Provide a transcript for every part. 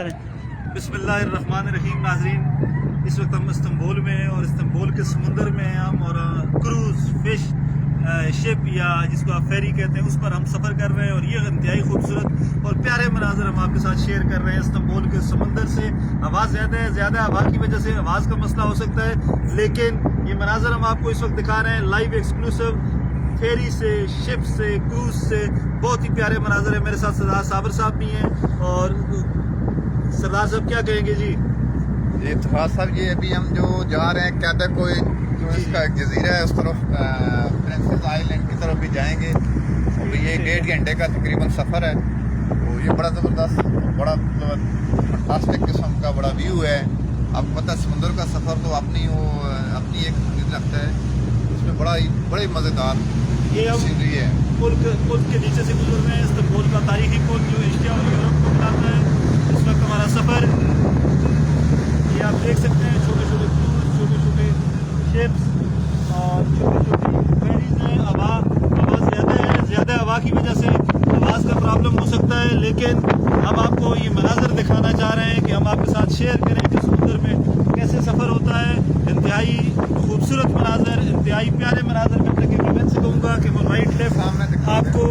करें। बिस्मिल्लाहिर्रहमानिर्रहीम। नाज़रीन, इस वक्त हम इस्तांबुल में हैं और इस्तांबुल के समुंदर में हैं हम, और क्रूज़ फिश शिप या जिसको आप फेरी कहते हैं उस पर हम सफ़र कर रहे हैं। और ये इंतहाई खूबसूरत और प्यारे मनाजर हम आपके साथ शेयर कर रहे हैं इस्तांबुल के समुंदर से। आवाज़ ज़्यादा हवा की वजह से आवाज़ का मसला हो सकता है, लेकिन ये मनाजर हम आपको इस वक्त दिखा रहे हैं लाइव एक्सक्लूसिव फेरी से, शिप से, क्रूज से। बहुत ही प्यारे मनाजर है। मेरे साथ सरदार साबर साहब भी हैं। और सरदार साहब क्या कहेंगे जी? ये इत्तेफाक साहब, ये अभी हम जो जा रहे हैं कहते कोई जो इसका एक जजीरा है उस तरफ प्रिंसेस आइलैंड की तरफ भी जाएंगे। और ये 1.5 घंटे का तकरीबन सफ़र है। तो ये बड़ा ज़बरदस्त, बड़ा फंटास्टिक किस्म का बड़ा व्यू है। आपको पता है समुद्र का सफ़र तो अपनी एक चीज़ लगता है, उसमें बड़ा ही मज़ेदार ये हम सीनरी है। पुल के नीचे से गुजर रहे हैं। इस्तांबुल का तारीखी पुल जो एशिया और यूरोप को मिलाता है। इस वक्त हमारा सफ़र, ये आप देख सकते हैं, छोटे छोटे क्रूज, छोटे छोटे शिप्स और छोटी छोटी फेरीज हैं। आवाज़ ज़्यादा हवा की वजह से आवाज़ का प्रॉब्लम हो सकता है, लेकिन हम आपको ये मनाजर दिखाना चाह रहे हैं कि हम आपके साथ शेयर करें कि समुद्र में कैसे सफ़र होता है। इंतहाई खूबसूरत मनाजर, इंतहाई प्यारे मनाजर। मैं तकरीबन से कहूँगा कि वो राइट लेफ्ट आपको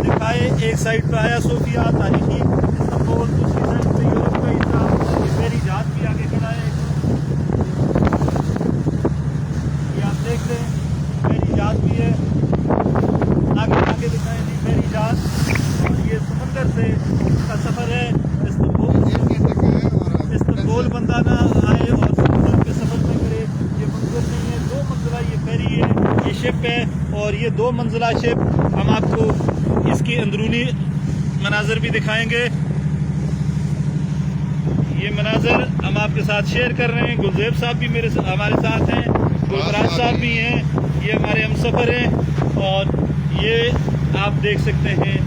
दिखाए। एक साइड पे आया सोफिया तारीखी इस्तांबुल, दूसरी साइड पे यूरोप का हिस्सा। ये फेरी जहाज भी आगे खड़ा है, ये आप देख रहे हैं, फेरी जहाज भी है। आगे दिखाए जी फेरी जहाज। और ये समुंदर से का सफ़र है। इस्तांबुल बंदा ना आए और समुंदर के सफ़र में करे, ये मंजिल नहीं है। 2 मंजिला ये फेरी है, ये शिप है। और ये 2 मंजिला शिप हम आपको इसकी अंदरूनी मनाजर भी दिखाएंगे। ये मनाजर हम आपके साथ शेयर कर रहे हैं। गुलजेब साहब भी हमारे साथ हैं, गुलफराज साहब भी हैं। ये हमारे हम सफ़र हैं। और ये आप देख सकते हैं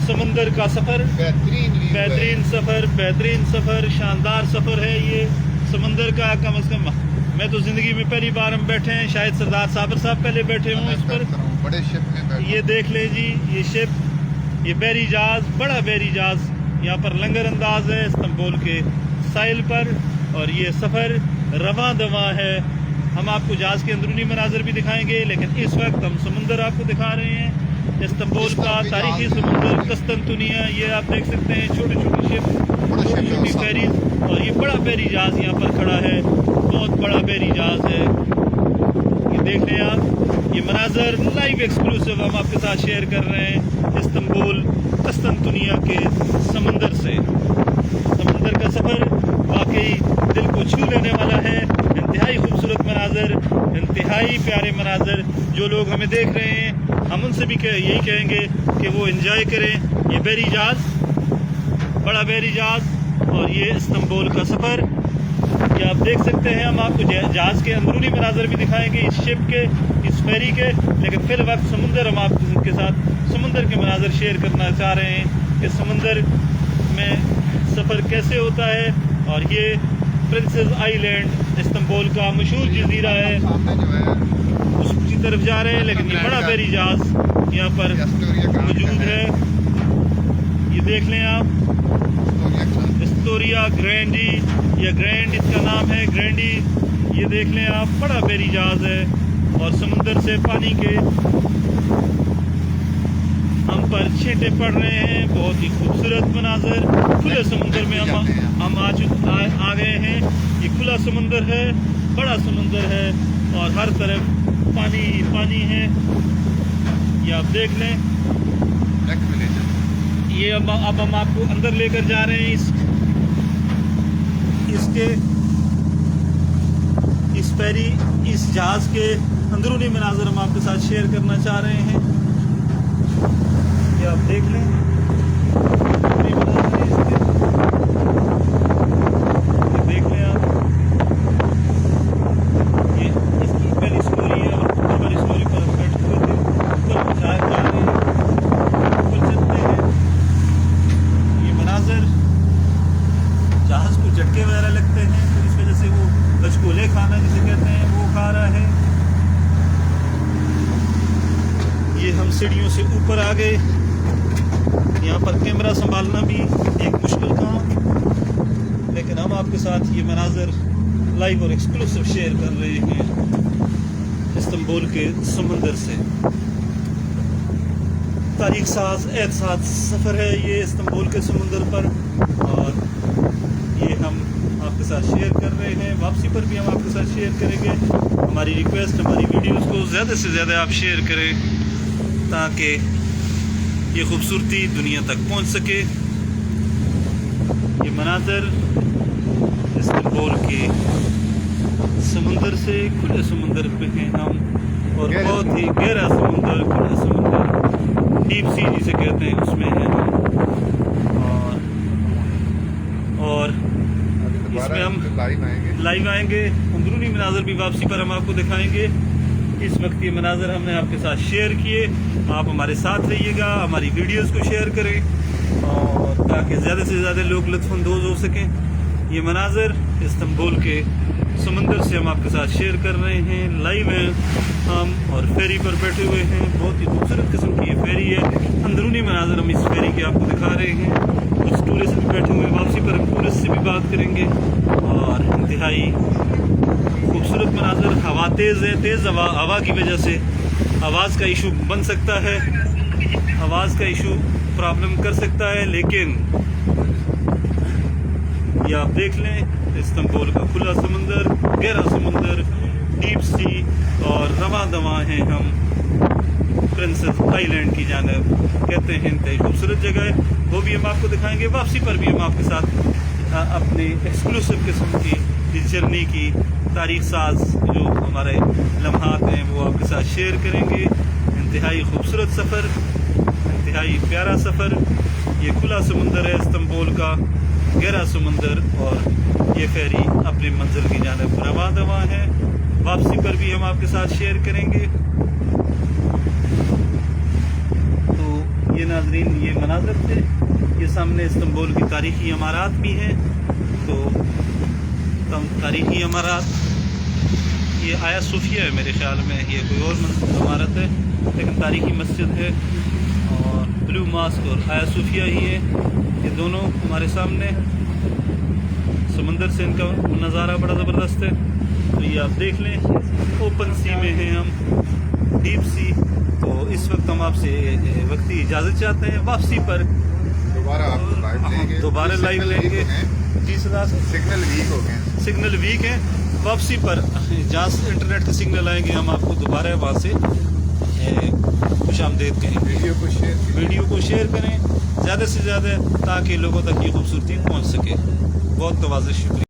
समुंदर का सफ़र, बेहतरीन सफ़र, शानदार सफ़र है ये समुंदर का। कम से कम मैं तो ज़िंदगी में पहली बार हम बैठे हैं, शायद सरदार साबर साहब पहले बैठे हों इस पर। बड़े शिप में ये देख ले जी, ये शिप, ये बहरी जहाज, बड़ा बहरी जहाज यहाँ पर लंगर अंदाज है इस्तांबुल के साहिल पर। और ये सफ़र रवां दवां है। हम आपको जहाज़ के अंदरूनी मनाजर भी दिखाएंगे, लेकिन इस वक्त हम समुंदर आपको दिखा रहे हैं। इस्तांबुल का तारीखी समुंदर कस्तंतुनिया, ये आप देख सकते हैं, छोटी छोटी शिप, छोटी छोटी फेरीज। और ये बड़ा बहरी जहाज यहाँ पर खड़ा है, बहुत बड़ा बहरी जहाज है। ये देख रहे हैं आप, ये मनाजर लाइव एक्सक्लूसिव हम आपके साथ शेयर कर रहे हैं इस्तांबुल कस्तंतुनिया के समंदर से। समंदर का सफ़र वाकई दिल को छू लेने वाला है। इंतहाई खूबसूरत मनाजर, इंतहाई प्यारे मनाजर। जो लोग हमें देख रहे हैं, हम उनसे भी यही कहेंगे कि वो एंजॉय करें। ये बहरी जहाज, बड़ा बहरी जहाज, और ये इस्तांबुल का सफ़र। ये आप देख सकते हैं। हम आपको जहाज़ के अंदरूनी मनाजर भी दिखाएंगे, इस शिप के, इस फेरी के। लेकिन फिर वक्त समुंदर, हम आपके साथ समुंदर के मनाजर शेयर करना चाह रहे हैं कि समुंदर में सफ़र कैसे होता है। और ये प्रिंसेस आइलैंड इस्तांबुल का मशहूर जजीरा है, उसकी तरफ जा रहे हैं। लेकिन ये बड़ा बहरी जहाज यहाँ पर मौजूद है। ये देख लें आप, एस्टोरिया ग्रैंडी, या ग्रैंड इसका नाम है, ग्रैंडी। ये देख लें आप, बड़ा बहरी जहाज है। और समुंदर से पानी के हम पर छींटे पड़ रहे हैं। बहुत ही खूबसूरत मनाजर। खुले समुंदर में हम आ गए हैं। ये खुला समुंदर है, बड़ा समुंदर है, और हर तरफ पानी पानी है। ये आप देख लें। ये अब हम आपको अंदर लेकर जा रहे हैं इस फेरी, इस जहाज के अंदरूनी मनाजर हम आपके साथ शेयर करना चाह रहे हैं। ये आप देख लें, ये देख लें आप, ये इसकी पहली स्टोरी है। और वाली स्टोरी पर हम बैठे हुए थे, ऊपर जा रहे हैं, ऊपर चलते हैं। ये मनाजर, जहाज को झटके वगैरह लगते हैं, तो इस वजह से वो लचकोले खाना जिसे कहते हैं वो खा रहा है। ये हम सीढ़ियों से ऊपर आ गए। यहाँ पर कैमरा संभालना भी एक मुश्किल काम। आपके साथ ये मनाजर लाइव और एक्सक्लूसिव शेयर कर रहे हैं इस्तांबुल के समंदर से। तारीख साज एहसास सफ़र है ये इस्तांबुल के समंदर पर, और ये हम आपके साथ शेयर कर रहे हैं। वापसी पर भी हम आपके साथ शेयर करेंगे। हमारी रिक्वेस्ट, हमारी वीडियोस को ज़्यादा से ज़्यादा आप शेयर करें ताकि ये खूबसूरती दुनिया तक पहुंच सके। ये मनाजर इस्तांबुल के समुंदर से, खुले समुंदर पे हैं हम, और बहुत ही गहरा समुंदर, खुला समुंदर, डीप सी जिसे कहते हैं, उसमें हैं हम। और इसमें हम लाइव आएंगे। अंदरूनी मनाजर भी वापसी पर हम आपको दिखाएंगे। इस वक्त ये मनाजर हमने आपके साथ शेयर किए। आप हमारे साथ रहिएगा, हमारी वीडियोस को शेयर करें, और ताकि ज़्यादा से ज़्यादा लोग लुत्फ़अंदोज़ हो सकें। ये मनाजर इस्तांबुल के समंदर से हम आपके साथ शेयर कर रहे हैं। लाइव हैं हम, और फेरी पर बैठे हुए हैं। बहुत ही खूबसूरत किस्म की ये फेरी है। अंदरूनी मनाजर हम इस फेरी के आपको दिखा रहे हैं। कुछ टूरिस्ट भी बैठे हुए हैं। वापसी पर हम टूरिस्ट से भी बात करेंगे। और इंतहाई खूबसूरत मनाजर। हवा तेज़ है, तेज़ हवा की वजह से आवाज़ का इशू बन सकता है, आवाज़ का इशू प्रॉब्लम कर सकता है, लेकिन ये आप देख लें, इस्तांबुल का खुला समंदर, गहरा समंदर, डीप सी, और रवां दवां हैं हम प्रिंसेस आइलैंड की जानब। कहते हैं इंतहाई खूबसूरत जगह है, वो भी हम आपको दिखाएंगे। वापसी पर भी हम आपके साथ अपने एक्सक्लूसिव किस्म की इस जर्नी की तारीख साज जो हमारे लम्हात हैं वो आपके साथ शेयर करेंगे। इंतहाई खूबसूरत सफ़र, इंतहाई प्यारा सफ़र। ये खुला समुंदर है इस्तांबुल का, गहरा समुंदर, और ये फेरी अपनी मंजिल की जानब रवां दवां है। वापसी पर भी हम आपके साथ शेयर करेंगे। तो ये नाजरीन, ये मनाज़र थे। ये सामने इस्तांबुल की तारीखी इमारत भी हैं। तो तारीखी इमारत, ये आया सूफिया है मेरे ख्याल में, ये कोई और इमारत है, लेकिन तारीखी मस्जिद है। और ब्लू मास्क और आया सूफिया ही है, ये दोनों हमारे सामने। समंदर से इनका नज़ारा बड़ा ज़बरदस्त है। तो ये आप देख लें, ओपन सी में हैं हम, डीप सी। तो इस वक्त हम आपसे वक्ती इजाज़त चाहते हैं। वापसी पर दोबारा लाइव लेंगे। जी सदा, सिग्नल वीक हो गए, सिग्नल वीक है। वापसी पर जहाँ इंटरनेट के सिग्नल आएंगे हम आपको दोबारा वहाँ से खुशामदीद करेंगे। वीडियो को शेयर करें ज़्यादा से ज़्यादा, ताकि लोगों तक ये खूबसूरती पहुँच सके। बहुत तवाज़ुन शुक्रिया।